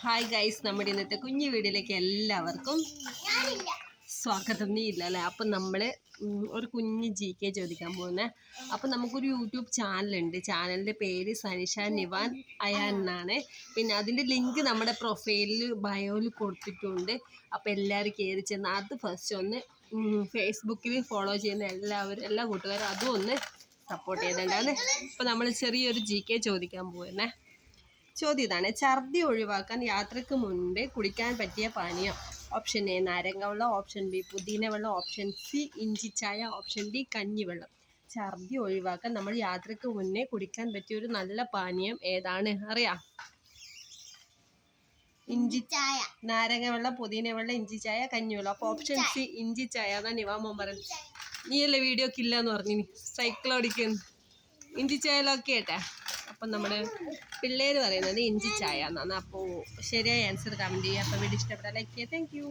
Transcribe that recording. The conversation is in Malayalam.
ഹായ് ഗൈസ്, നമ്മുടെ ഇന്നത്തെ കുഞ്ഞു വീഡിയോയിലേക്ക് എല്ലാവർക്കും സ്വാഗതം. നീ ഇല്ല അല്ലേ? അപ്പം നമ്മൾ ഒരു കുഞ്ഞ് GK ചോദിക്കാൻ പോകുന്നത്. അപ്പം നമുക്കൊരു യൂട്യൂബ് ചാനലുണ്ട്. ചാനലിൻ്റെ പേര് സനിഷ നിവാൻ അയാൻ എന്നാണ്. പിന്നെ അതിൻ്റെ ലിങ്ക് നമ്മുടെ പ്രൊഫൈലിൽ ബയോയിൽ കൊടുത്തിട്ടുണ്ട്. അപ്പോൾ എല്ലാവരും കയറി ചെന്ന് അത് ഫസ്റ്റ് ഒന്ന് ഫേസ്ബുക്കിൽ ഫോളോ ചെയ്യുന്ന എല്ലാ കൂട്ടുകാരും അതും ഒന്ന് സപ്പോർട്ട് ചെയ്തിട്ടുണ്ടാണ്. അപ്പോൾ നമ്മൾ ചെറിയൊരു GK ചോദിക്കാൻ പോകുന്നത്. ചോദ്യം ഇതാണ്: ഛർദി ഒഴിവാക്കാൻ യാത്രയ്ക്ക് മുൻപ് കുടിക്കാൻ പറ്റിയ പാനീയം. ഓപ്ഷൻ എ നാരങ്ങ വെള്ളം, ഓപ്ഷൻ ബി പുതിന വെള്ളം, ഓപ്ഷൻ സി ഇഞ്ചിച്ചായ, ഓപ്ഷൻ ഡി കഞ്ഞിവെള്ളം. ഛർദി ഒഴിവാക്കാൻ നമ്മൾ യാത്രയ്ക്ക് മുന്നേ കുടിക്കാൻ പറ്റിയ ഒരു നല്ല പാനീയം ഏതാണ്? അറിയാം? ഇഞ്ചിച്ചായ, നാരങ്ങ വെള്ളം, പുതിന വെള്ളം, ഇഞ്ചിച്ചായ, കഞ്ഞിവെള്ളം. അപ്പോൾ ഓപ്ഷൻ സി ഇഞ്ചിച്ചായ എന്നാണ് നിവാമോൻ പറയുന്നത്. നീയല്ലേ വീഡിയോക്ക് ഇല്ലയെന്ന് പറഞ്ഞു സൈക്കിൾ ഓടിക്കുന്നു. ഇഞ്ചിച്ചായലൊക്കെ കേട്ടെ. അപ്പം നമ്മുടെ പിള്ളേർ പറയുന്നത് ഇഞ്ചി ചായ എന്നാണ്. അപ്പോൾ ശരിയായ ആൻസർ കമൻറ്റ് ചെയ്യുക. അപ്പോൾ വീഡിയോ ഇഷ്ടപ്പെട്ടാൽ ലൈക്ക് ചെയ്യുക. Thank you.